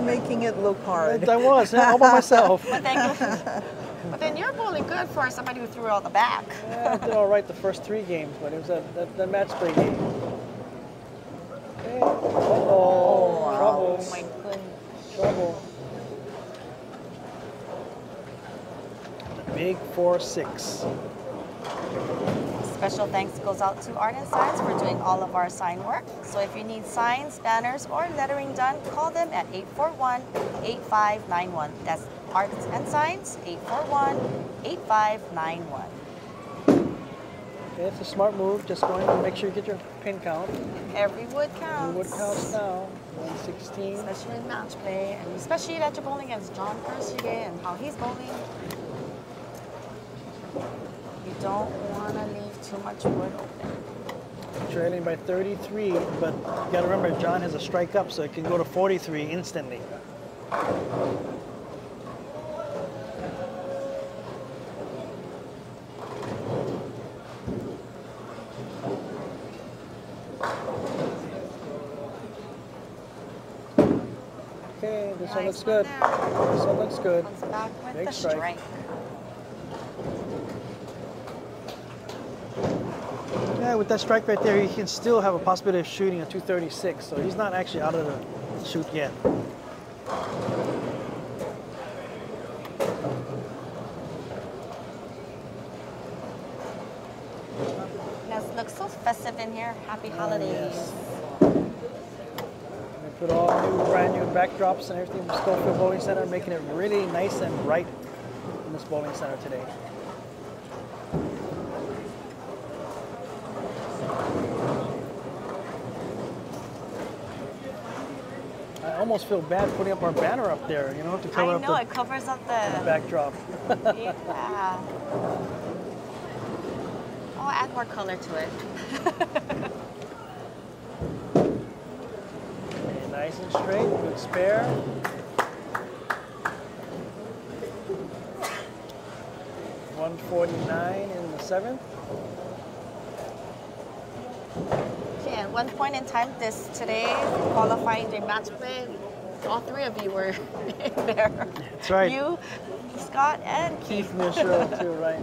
making it look hard. I was, all by myself. But then you're bowling good for somebody who threw it on the back. Yeah, I did all right the first 3 games, but it was that match play game. Okay. Uh-oh, wow. trouble. Oh my goodness. Trouble. The big 4-6. Special thanks goes out to Art and Signs for doing all of our sign work. So if you need signs, banners, or lettering done, call them at 841-8591. That's Art and Signs, 841-8591. Okay, it's a smart move. Just going to make sure you get your pin count. Every wood counts. Every wood counts now. 116. Especially in match play, and especially that you're bowling against John Persier and how he's bowling. You don't want to leave too much wood open. Trailing by 33, but you got to remember John has a strike up, so it can go to 43 instantly. Okay, this one looks good. This one looks good. Comes back with Big the strike. strike. Yeah, with that strike right there, he can still have a possibility of shooting a 236, so he's not actually out of the shoot yet. It looks so festive in here. Happy holidays. Yes. We put all brand new backdrops and everything from Schofield Bowling Center, making it really nice and bright in this bowling center today. I almost feel bad putting up our banner up there, you know, to cover I up know, the it covers up the backdrop. yeah. Oh, add more color to it. Okay, nice and straight, good spare. .149 in the 7th. Okay, at one point in time today, qualifying the match play, all 3 of you were in there. That's right. You, Scott, and Keith. Keith Mitchell too, right?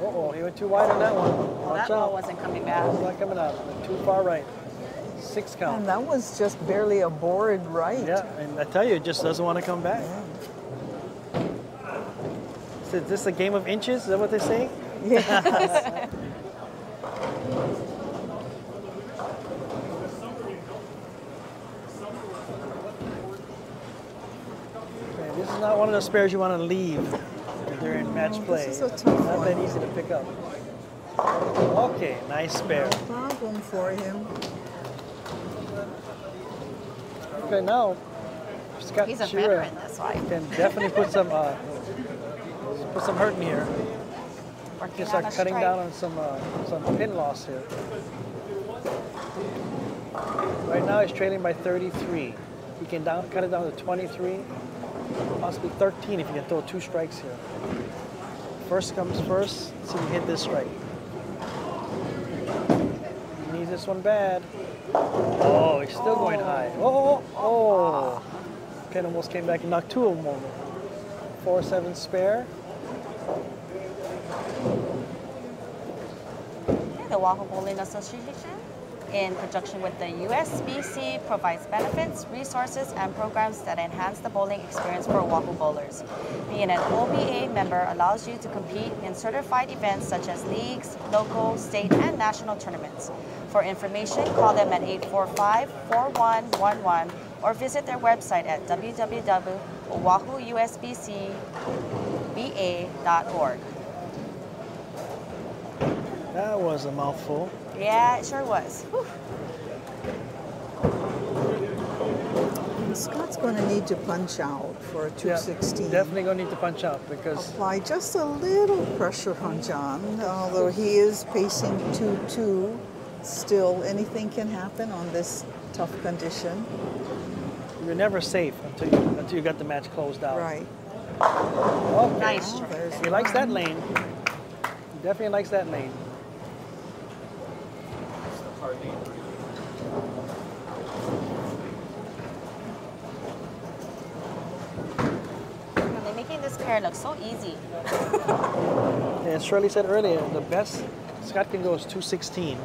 Uh-oh, he went too wide on that one. Well, Watch that ball out. wasn't coming back. It's not coming out. Went too far right. 6 count. And that was just barely a board right. Yeah, and I tell you, it just doesn't want to come back. Is this a game of inches? Is that what they say? Yes. Okay, this is not one of the spares you want to leave during match play. This is a tough Not one. that easy to pick up. Okay, nice spare. Problem for him. Okay, now Scott He's a Shearer veteran, that's why. can definitely put some hurt in here. Working Just on start a cutting strike. down on some pin loss here. Right now he's trailing by 33. He can cut it down to 23, possibly 13 if you can throw 2 strikes here. First comes first. Let's see if he hit this strike. He needs this one bad. Oh, he's still going high. Oh. Pin almost came back and knocked 2 of them over. 4-7 spare. The Oahu Bowling Association, in conjunction with the USBC, provides benefits, resources, and programs that enhance the bowling experience for Oahu bowlers. Being an OBA member allows you to compete in certified events such as leagues, local, state, and national tournaments. For information, call them at 845-4111 or visit their website at www.oahuusbcba.org. That was a mouthful. Yeah, it sure was. Whew. Scott's going to need to punch out for a 216. Yeah, definitely going to need to punch out because Apply just a little pressure on John, although he is pacing 2-2. Still, anything can happen on this tough condition. you're never safe until you got the match closed out. Right. Okay. Nice. There's He likes that one. lane. He definitely likes that lane. They're making this pair look so easy. As Shirley said earlier, the best Scott can go is 216.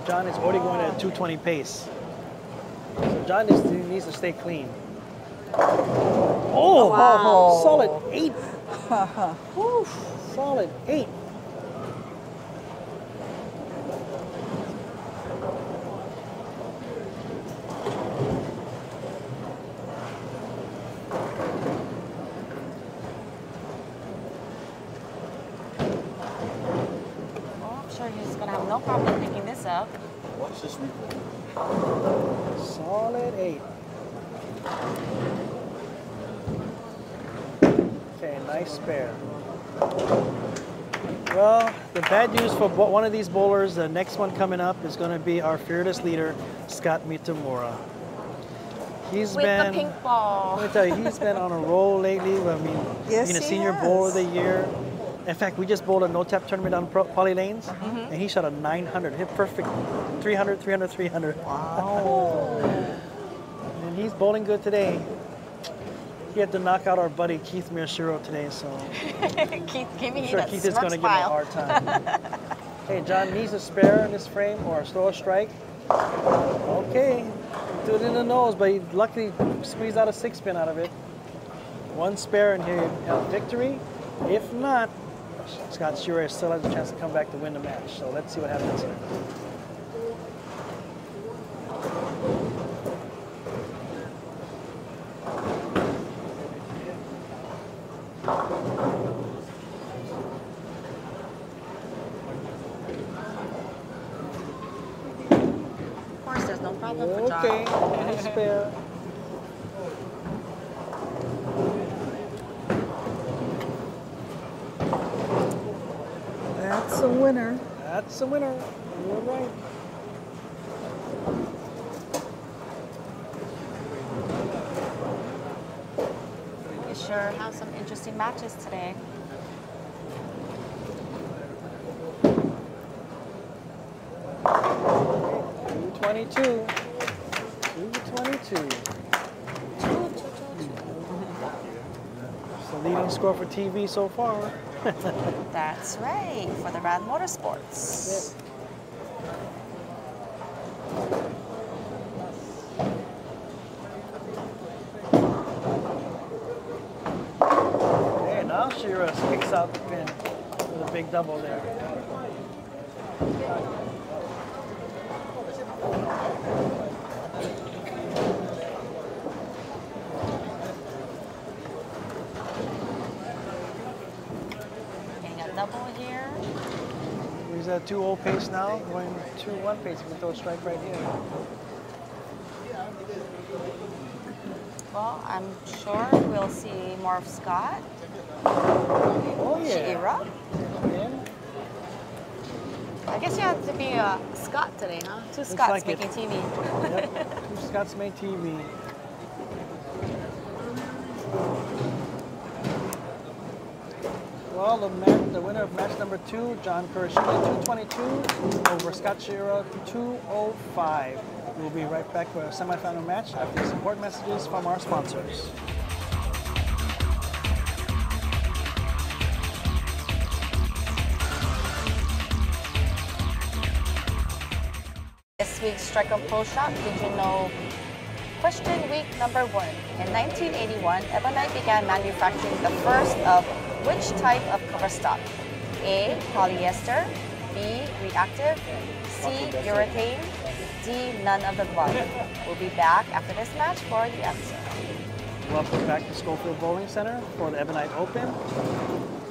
John is already going at a 220 pace. So John needs to stay clean. Oh, Wow. solid 8. Whew, solid 8. Well, I'm sure he's gonna have no problem picking this up. Watch this replay. Solid 8. Okay, nice spare. Well, the bad news for one of these bowlers, the next one coming up is going to be our fearless leader, Scott Mitamura. He's With been, the pink ball. let me tell you, he's been on a roll lately. I mean, Yes, being a he senior has. bowler of the year. In fact, we just bowled a no-tap tournament on Poly Lanes, and he shot a 900. Hit perfect 300, 300, 300. Wow. And he's bowling good today. He had to knock out our buddy Keith Miyashiro today, so Keith, give me I'm sure that Keith is smirk going to give him a smile. hard time. Hey, John needs a spare in this frame or a slower strike. Okay, do it in the nose, but he luckily squeezed out a 6-pin out of it. One spare and here you have victory. If not, Scott Shearer still has a chance to come back to win the match. So let's see what happens here. Of course, there's no problem for John. Okay, nice spare. That's a winner. That's a winner. You're right. We sure have some interesting matches today. Two 22. 222. It's the leading score for TV so far. That's right, for the Rad Motorsports. Hey, now Shira kicks out the pin with a big double there. Getting a double here. He's at 2-0 pace now, going 2-1 pace. He can throw a strike right here. Well, I'm sure we'll see more of Scott. Oh yeah. Shira. Yeah. I guess you have to be a Scott today, huh? Two Scots like it. making TV. Yep. Two Scots made TV. Well, the winner of match number 2, John Kurashige, 222 over Scott Shira, 205. We'll be right back for a semifinal match after the support messages from our sponsors. This week's Striker Pro Shop, did you know? Question week number 1. In 1981, Ebonite began manufacturing the first of which type of cover stock? A. Polyester. B. Reactive. C. Urethane. D. None of the above. We'll be back after this match for the answer. Welcome back to Schofield Bowling Center for the Ebonite Open.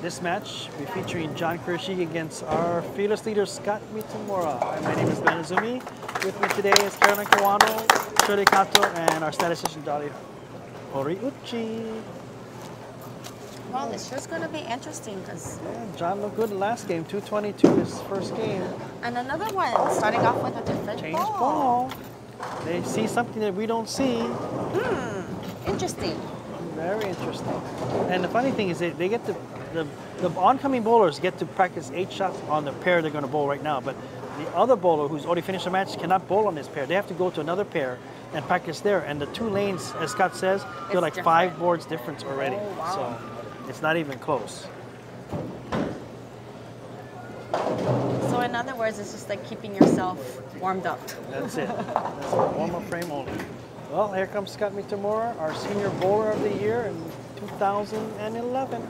This match will be featuring John Kurashige against our fearless leader, Scott Mitamura. Hi, my name is Ben Azumi. With me today is Carolyn Kawano, Shirley Kato, and our statistician, Dali Horiuchi. Well, it's just going to be interesting because... Yeah, John looked good last game, 222 his first game. And another one, starting off with a different Change ball. ball. They see something that we don't see. Interesting. Very interesting. And the funny thing is they get the oncoming bowlers get to practice 8 shots on the pair they're going to bowl right now. But The other bowler who's already finished the match cannot bowl on this pair. They have to go to another pair and practice there. And the 2 lanes, as Scott says, they're like different. 5 boards difference already. Oh, wow. So it's not even close. So in other words, it's just like keeping yourself warmed up. That's it. That's a warm-up frame only. Well, here comes Scott Mitamura, our senior bowler of the year in 2011.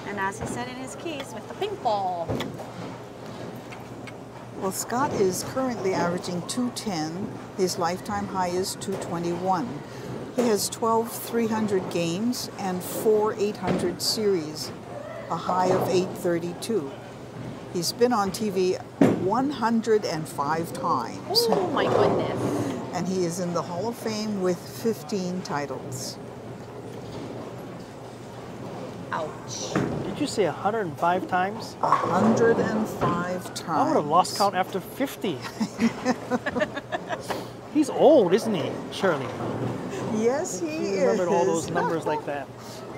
And as he said in his keys, with the pink ball. Well, Scott is currently averaging 210. His lifetime high is 221. He has 12 300 games and 4 800 series, a high of 832. He's been on TV 105 times. Oh my goodness. And he is in the Hall of Fame with 15 titles. Ouch. Did you say 105 times? 105 times. I would have lost count after 50. He's old, isn't he, Shirley? Yes, he He is. remembered all those numbers like that.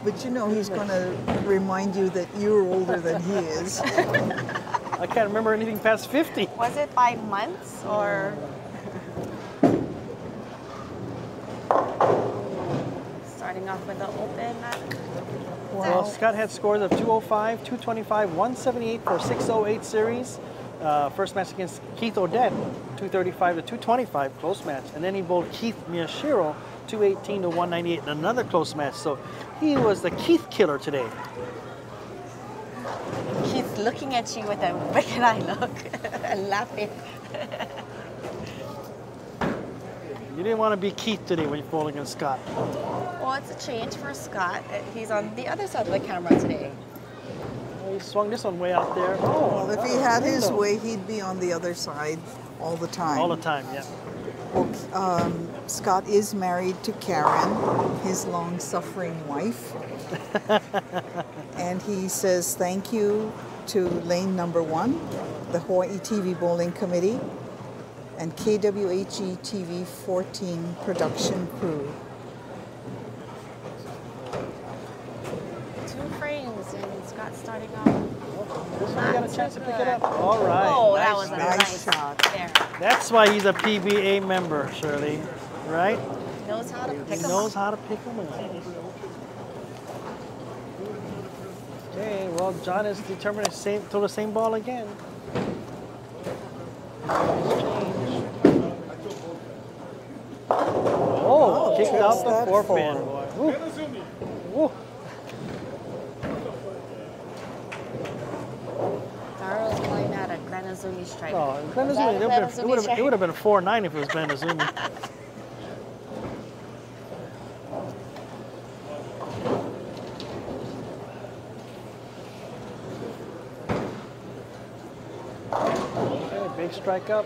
But you know, he's going to remind you that you're older than he is. I can't remember anything past 50. Was it by months or? Starting off with the open. Well, Scott had scores of 205, 225, 178 for 608 series. First match against Keith Odette, 235 to 225, close match. And then he bowled Keith Miyashiro, 218 to 198 in another close match. So he was the Keith killer today. He's looking at you with a wicked eye look and laughing. You didn't want to be Keith today when you're bowling against Scott. Well, it's a change for Scott. He's on the other side of the camera today. Well, he swung this one way out there. Well, if he had his window. way, he'd be on the other side all the time. All the time, yeah. Well, Scott is married to Karen, his long-suffering wife. And he says thank you to lane number 1, the Hawaii TV Bowling Committee, and KWHE TV 14 production crew. 2 frames and Scott starting off. This one got a chance to pick it up. All right. Oh, nice that was a match. nice shot. There. That's why he's a PBA member, Shirley. Right? Knows how to pick He them knows up. how to pick them up. Okay, well, John is determined to throw the same ball again. Oh, kicked out takes the that forepin. forward. Woo. Darrell's playing at a Glen Azumi strike. Oh, Glen Was that a Azumi, Glen Azumi strike? it would have been 4-9 if it was Glen Azumi. Okay, big strike up.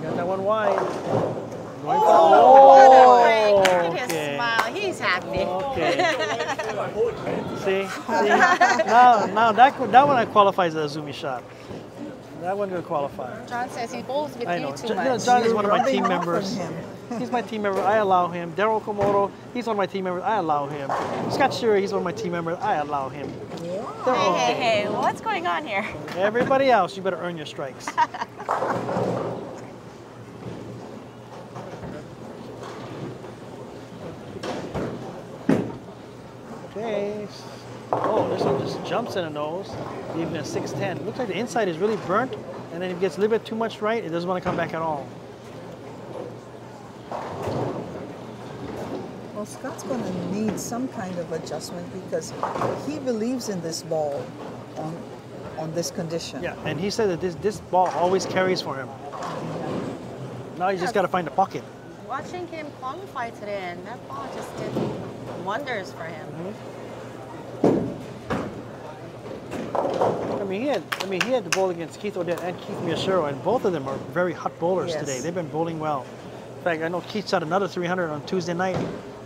Got that one wide. Going for What a break. Look at his okay. smile. He's happy. Okay. See? Now that one qualifies as a Azumi shot. That one will qualify. John says he bowls with I you know. too John much. is one of my Rubbing team off on members. him. He's my team member. I allow him. Daryl Komodo, he's one of my team members. I allow him. Scott Shearer, he's one of my team members. I allow him. They're Hey, okay. hey, what's going on here? Everybody else, you better earn your strikes. Okay. Oh, this one just jumps in the nose, leaving a 610. Looks like the inside is really burnt, and then if it gets a little bit too much right, it doesn't want to come back at all. Well, Scott's going to need some kind of adjustment because he believes in this ball on this condition. Yeah, and he said that this ball always carries for him. Now you just got to find the pocket. Watching him qualify today, and that ball just did wonders for him. I mean, he had to bowl against Keith Odette and Keith Miyashiro, and both of them are very hot bowlers Yes. today. They've been bowling well. In fact, I know Keith shot another 300 on Tuesday night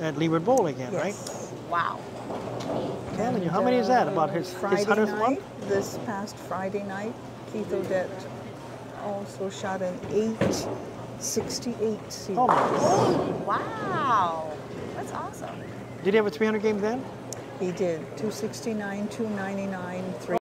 at Leeward Bowl again, right? Yes. Wow. Telling you, how many is that? About his Friday 100th one? night, this past Friday night, Keith Odette also shot an 868 series. Oh my God. Wow. That's awesome. Did he have a 300 game then? He did 269, 299, 3.